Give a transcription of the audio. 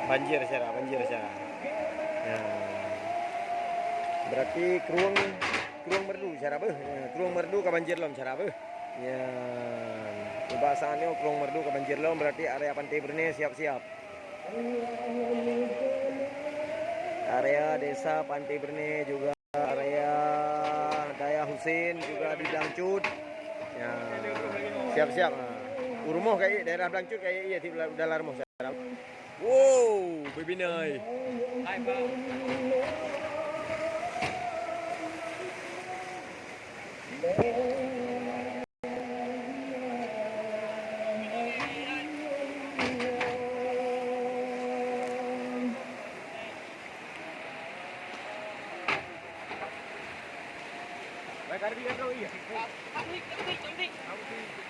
Banjir Syarah, banjir Syarah. Ya. Berarti keruang keruang merdu Syarah beuh. Ya, keruang merdu ka banjir lom Syarah beuh. Ya. Bahasannya keruang merdu ka banjir lom berarti area Pantai Berne siap-siap. Area desa Pantai Berne juga area Daya Husin juga di Blangcut. Ya, siap-siap. Urmoh kayak daerah Blangcut kayak iya di dalam rumah saya. Wow, baby nai. Hai, Pak. Baik, ada di kau iya. Cantik.